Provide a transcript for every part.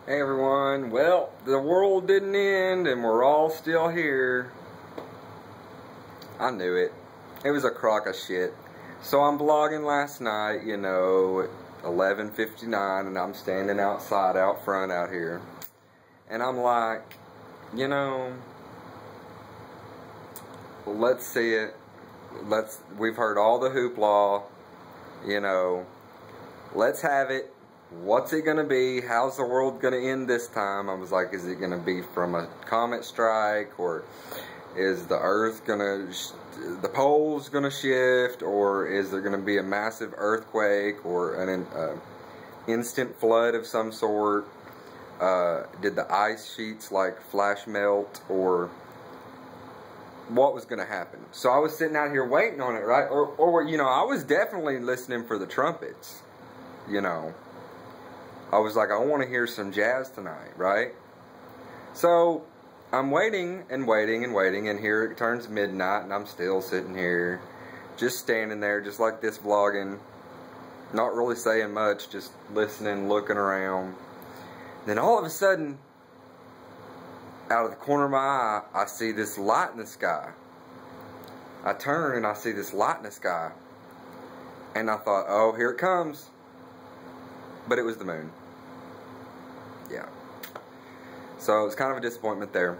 Hey everyone, well, the world didn't end and we're all still here. I knew it. It was a crock of shit. So I'm vlogging last night, you know, at 11:59, and I'm standing outside, out front out here. And I'm like, you know, let's see it. We've heard all the hoopla, you know, let's have it. What's it gonna be? How's the world gonna end this time? I was like, is it gonna be from a comet strike, or is the earth gonna, the poles gonna shift, or is there gonna be a massive earthquake or an instant flood of some sort? Did the ice sheets like flash melt, or what was gonna happen? So I was sitting out here waiting on it, right? Or you know, I was definitely listening for the trumpets, you know. I was like, I want to hear some jazz tonight, right? So I'm waiting and waiting and waiting, and here it turns midnight, and I'm still sitting here, just standing there, just like this, vlogging, not really saying much, just listening, looking around. Then all of a sudden, out of the corner of my eye, I see this light in the sky. I turn and I see this light in the sky, and I thought, oh, here it comes. But it was the moon. Yeah. So it's kind of a disappointment there.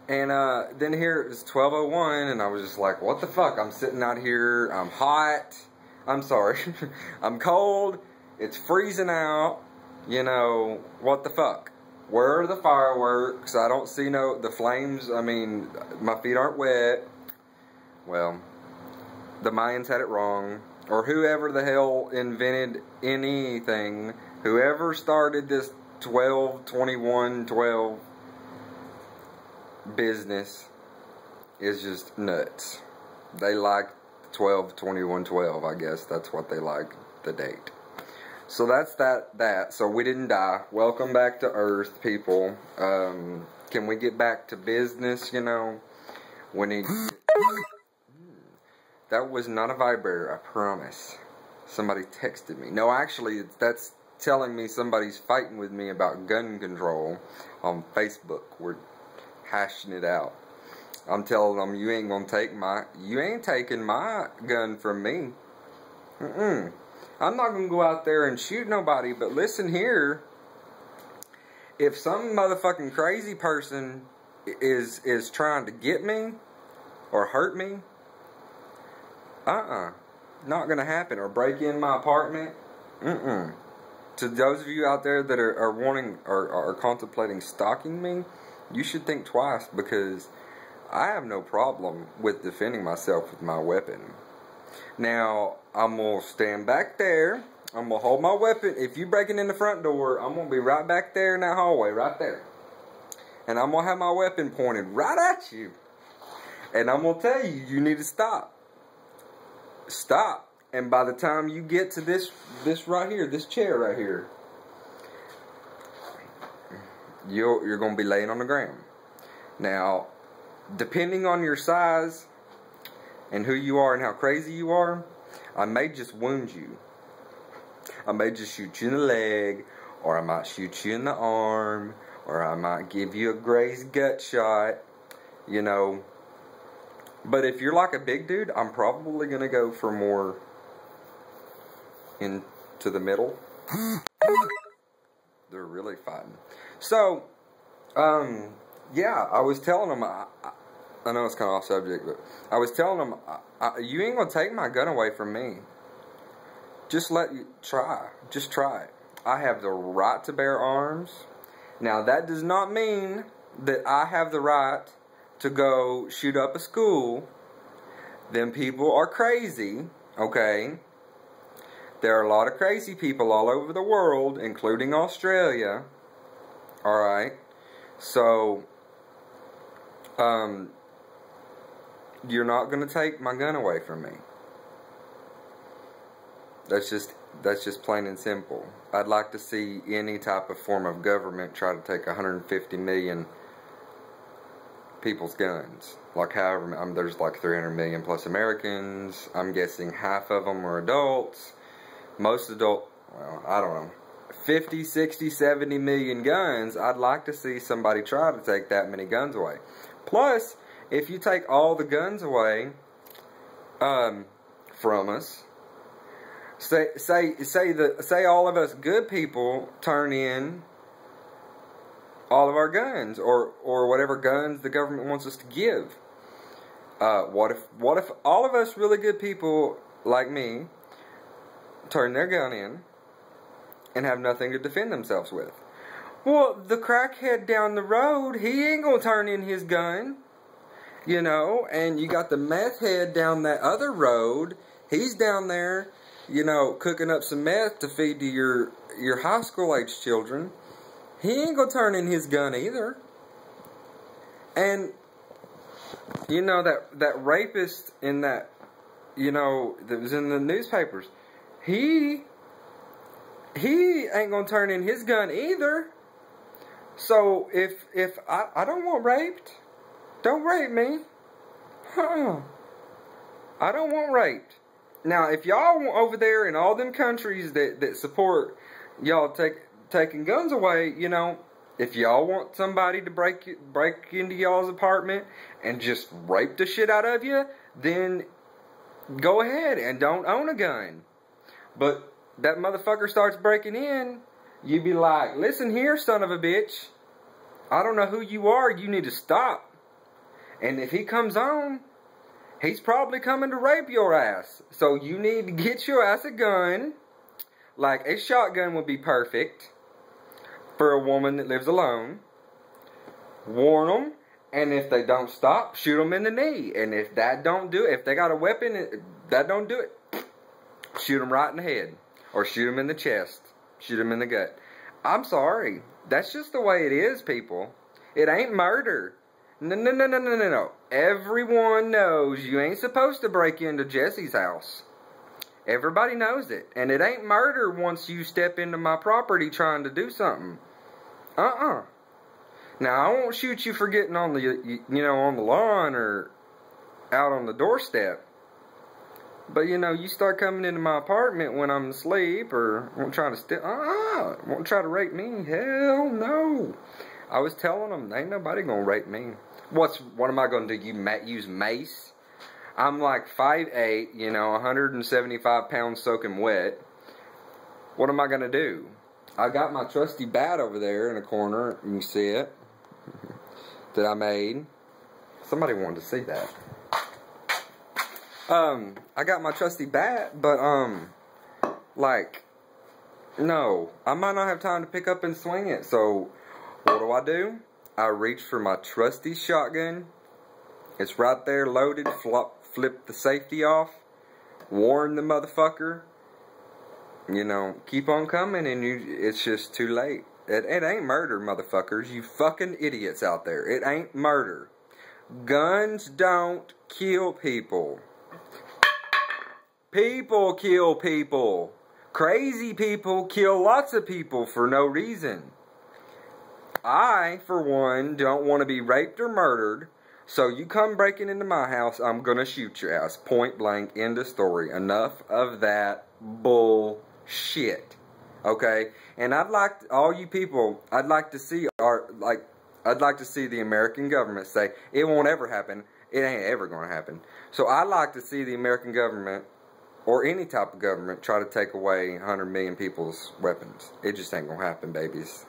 And then here it was 12:01, and I was just like, what the fuck? I'm sitting out here, I'm hot. I'm sorry. I'm cold. It's freezing out. You know, what the fuck? Where are the fireworks? I don't see the flames. I mean, my feet aren't wet. Well, the Mayans had it wrong. Or whoever the hell invented anything, whoever started this 12/21/12 business is just nuts. They like 12/21/12, I guess that's what they like, the date. So that's that. So we didn't die. Welcome back to Earth, people. Can we get back to business, you know? We need to That was not a vibrator, I promise. Somebody texted me. No, actually, that's telling me somebody's fighting with me about gun control on Facebook. We're hashing it out. I'm telling them, you ain't taking my gun from me. I'm not gonna go out there and shoot nobody, but listen here. If some motherfucking crazy person is trying to get me or hurt me, not gonna happen. Or break in my apartment. To those of you out there that are wanting or are contemplating stalking me, you should think twice, because I have no problem with defending myself with my weapon. Now, I'm gonna stand back there. I'm gonna hold my weapon. If you breaking in the front door, I'm gonna be right back there in that hallway, right there. And I'm gonna have my weapon pointed right at you. And I'm gonna tell you, you need to stop. Stop. And by the time you get to this right here, this chair right here, you're going to be laying on the ground. Now, depending on your size and who you are and how crazy you are, I may just wound you. I may just shoot you in the leg, or I might shoot you in the arm, or I might give you a grazed gut shot, you know. But if you're like a big dude, I'm probably going to go for more into the middle. They're really fighting. So, yeah, I was telling them, I know it's kind of off subject, but I was telling them, you ain't going to take my gun away from me. Just try it. I have the right to bear arms. Now, that does not mean that I have the right to go shoot up a school. Them people are crazy, okay? There are a lot of crazy people all over the world, including Australia. Alright? So, you're not going to take my gun away from me. That's just plain and simple. I'd like to see any type of form of government try to take 150 million people's guns. Like however, there's like 300 million plus Americans. I'm guessing half of them are adults. Most adult, well, I don't know. 50, 60, 70 million guns, I'd like to see somebody try to take that many guns away. Plus, if you take all the guns away from us, say all of us good people turn in all of our guns, or whatever guns the government wants us to give. What if all of us really good people like me turn their gun in and have nothing to defend themselves with? Well, the crackhead down the road, he ain't gonna turn in his gun, you know. And you got the meth head down that other road. He's down there, you know, cooking up some meth to feed to your high school age children. He ain't gonna turn in his gun either. And you know, that rapist in that, you know, that was in the newspapers, he ain't gonna turn in his gun either. So if I don't want raped, don't rape me. I don't want raped. Now, if y'all over there in all them countries that support y'all taking guns away, you know, if y'all want somebody to break into y'all's apartment and just rape the shit out of you, then go ahead and don't own a gun. But that motherfucker starts breaking in, you be like, listen here, son of a bitch, I don't know who you are, you need to stop. And if he comes on, he's probably coming to rape your ass. So you need to get your ass a gun. Like a shotgun would be perfect for a woman that lives alone. Warn them, and if they don't stop, shoot them in the knee. And if that don't do it, if they got a weapon that don't do it, shoot them right in the head, or shoot them in the chest, shoot them in the gut. I'm sorry, that's just the way it is, people. It ain't murder. No. Everyone knows you ain't supposed to break into Jesse's house. Everybody knows it. And it ain't murder once you step into my property trying to do something. Now, I won't shoot you for getting on the, you know, on the lawn or out on the doorstep. But, you know, you start coming into my apartment when I'm asleep or won't try to steal, won't try to rape me. Hell no. I was telling them, ain't nobody gonna rape me. What am I gonna do? Use mace? I'm like 5'8", you know, 175 pounds soaking wet. What am I gonna do? I got my trusty bat over there in the corner. You can see it. That I made. Somebody wanted to see that. I got my trusty bat, but, like, no. I might not have time to pick up and swing it, so what do? I reach for my trusty shotgun. It's right there loaded. Flip the safety off. Warn the motherfucker. You know, keep on coming, and it's just too late. It ain't murder, motherfuckers. You fucking idiots out there. It ain't murder. Guns don't kill people. People kill people. Crazy people kill lots of people for no reason. I, for one, don't want to be raped or murdered, so you come breaking into my house, I'm gonna shoot your ass. Point blank, end of story. Enough of that bullshit. Okay? And I'd like, all you people, I'd like to see the American government say, it won't ever happen. It ain't ever gonna happen. So I'd like to see the American government, or any type of government, try to take away 100 million people's weapons. It just ain't gonna happen, babies.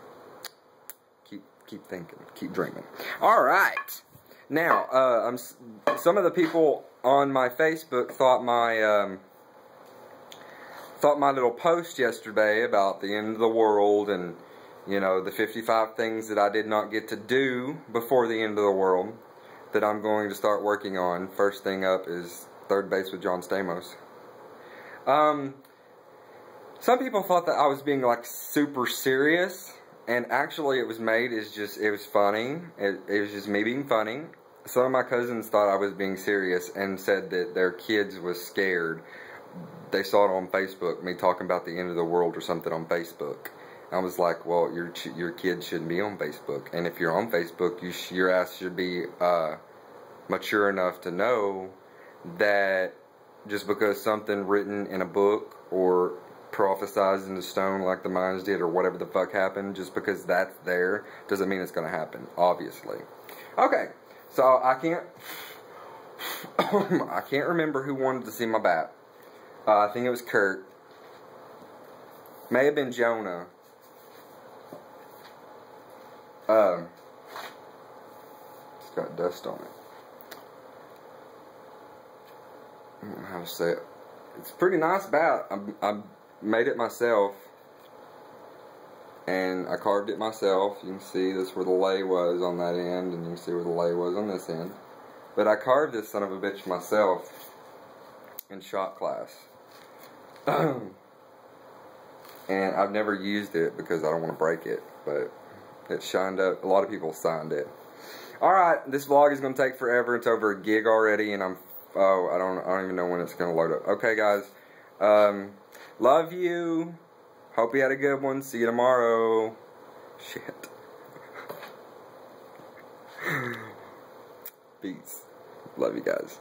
Keep thinking, keep dreaming. All right. Now, some of the people on my Facebook thought my little post yesterday about the end of the world and, you know, the 55 things that I did not get to do before the end of the world that I'm going to start working on. First thing up is Third Base with John Stamos. Some people thought that I was being like super serious. And actually, it was made as just, it was funny. It was just me being funny. Some of my cousins thought I was being serious and said that their kids was scared. They saw it on Facebook, me talking about the end of the world or something on Facebook. I was like, well, your kids shouldn't be on Facebook. And if you're on Facebook, your ass should be mature enough to know that just because something written in a book or prophesized into stone like the Mayans did, or whatever the fuck happened. Just because that's there doesn't mean it's gonna happen, obviously. Okay, so I can't I can't remember who wanted to see my bat. I think it was Kurt. May have been Jonah. It's got dust on it. I don't know how to say it. It's a pretty nice bat. I made it myself. And I carved it myself. You can see this where the lay was on that end, and you can see where the lay was on this end. But I carved this son of a bitch myself in shop class. And I've never used it because I don't want to break it, but it shined up. A lot of people signed it. Alright, this vlog is going to take forever. It's over a gig already, and I don't even know when it's going to load up. Okay, guys. Love you. Hope you had a good one. See you tomorrow. Shit. Peace. Love you guys.